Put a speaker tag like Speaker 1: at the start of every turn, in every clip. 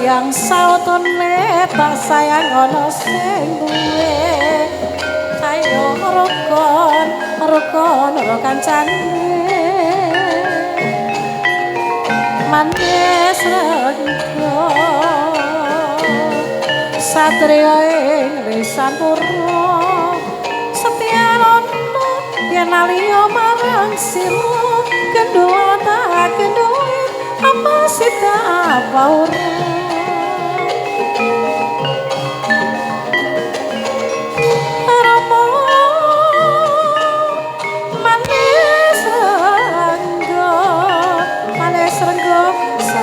Speaker 1: sayang sautune tak sayang ana sing duwe ayo rukun karo kancane manis renggo satria ing lisan purna setia nono yen aliyo marang sira kendhuwa tak kendhuwe apa sida apa ora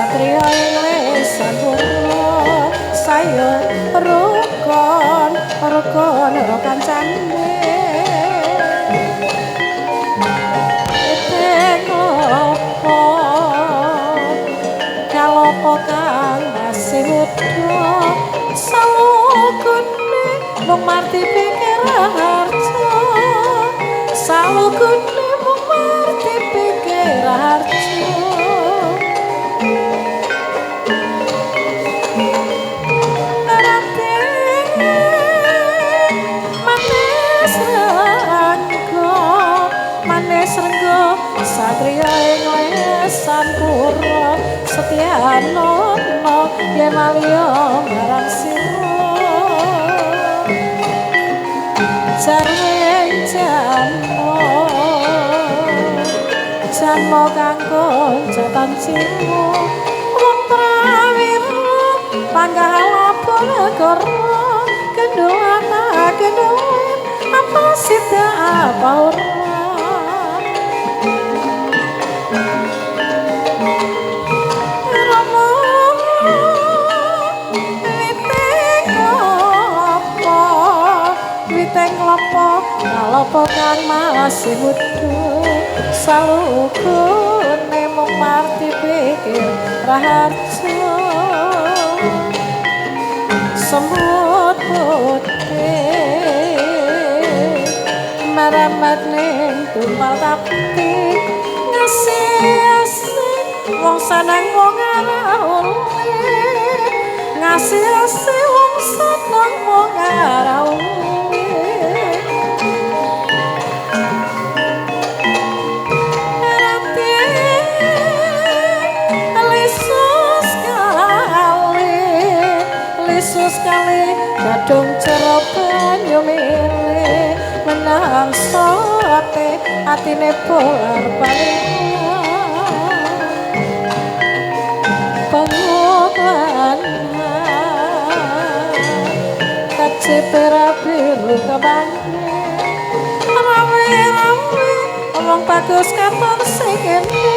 Speaker 1: satria ing lisan purna saya rukun karo kancane kalopo kang masih muda salukune mung marti pikir harja salukune mung marti pikir harja satria ing lesan pura setia nono yen aliyo marang sira jareng janmo kanggo jatan jiwa wong prawira panggalapo negara kendhuwa tak kendhuwe apa sida apa ora kalopo kang masih muda salukune mung marti pikir raharja semut putih maramat ning tumpal tapi ngasih wong seneng wong ora ngasih wong seneng wong ora sekali gadung jero banyu mili menang sote atine bolar balik penguban kacipera biru kebangnya rame-rame omong bagus katon segene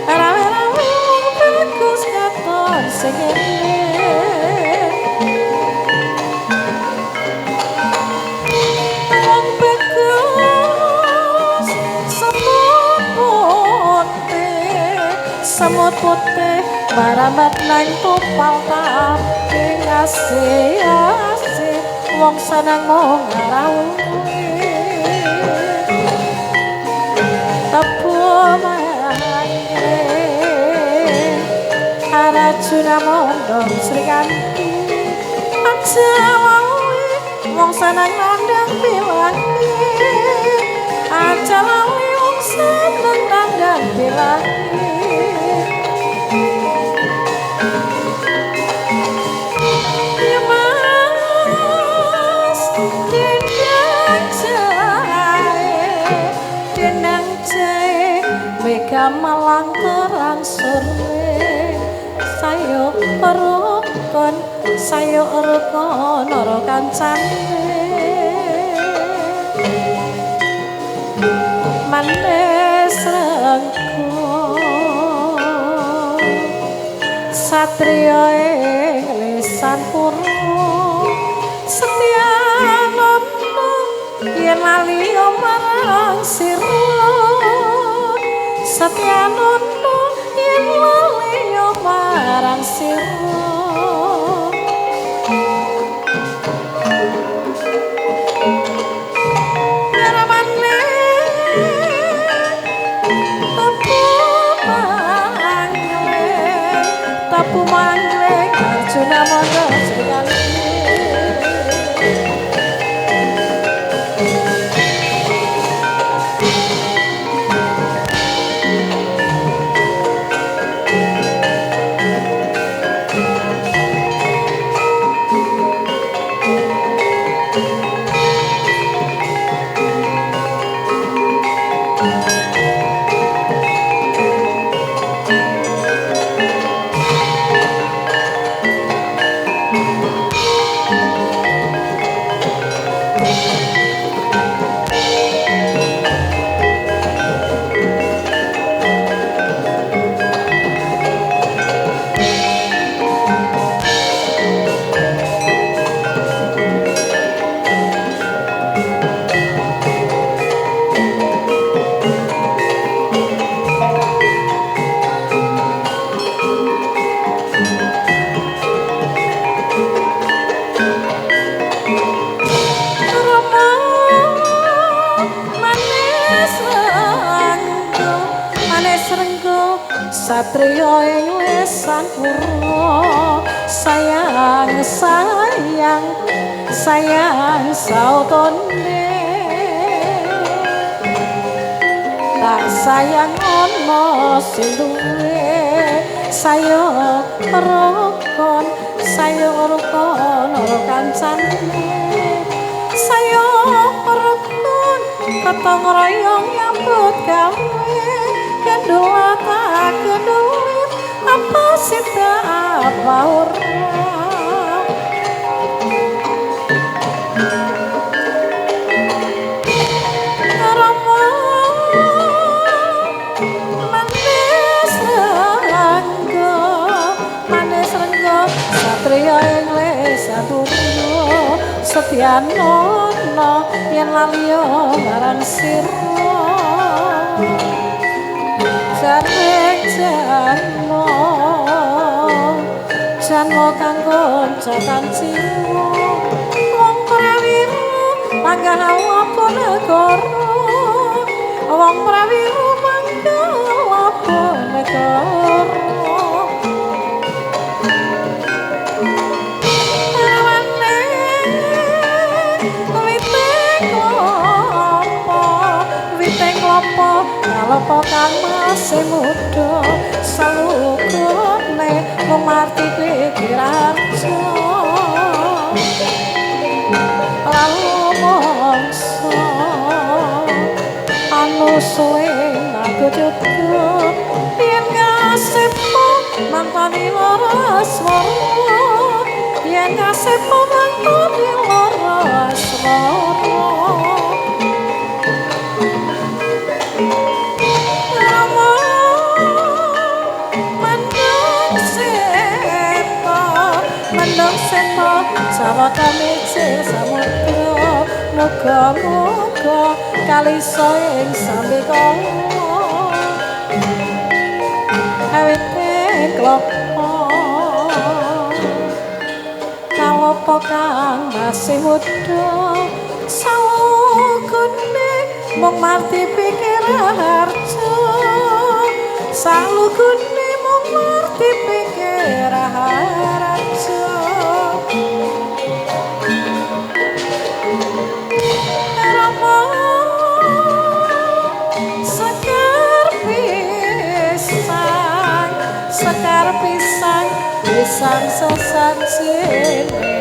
Speaker 1: rame-rame omong bagus katon segene semut putih maramat nang tupal tapi ngasih wong seneng mung ngrawuhi tepu mange arjuna mondong srikanti aja wae wong seneng nandang bilangi aja wae wong seneng nandang bilangi malang terang sore sayo rukun karo kancane manis renggo satria ing lisan purna setia nono yen aliyo marang sira setia nono yen aliyo marang sira Prabu Mangling Arjuna monggo sekali. Satrio ing lesan purwa sayang sayang sayang sautone tak sayang ono sing duwe sayang rokon ora kancane sayang rokon ketong royong nyambut gawe kedua tak kedua apa sita apa orang Rama manis renggo satria ing lesadurna setyanono yen laliya marang sira janmo kanggo cakan jiwa wong prawiru panggah apa negara wong prawiru panggah apa negara rawane witeng klopo kalopo kang masih muda salukune mung marti pikirarjo lalu mongso anu suwe aku cukup yen kasihmu mantani laras waro yen kasihmu mantani laras waro Sawata mece samudra muga-muga kalisa ing sambeka awite klopo kalopo kang masih muda salugune mung marti pikir harjo salugune mung marti pikir harjo Sekar pisang sesat sini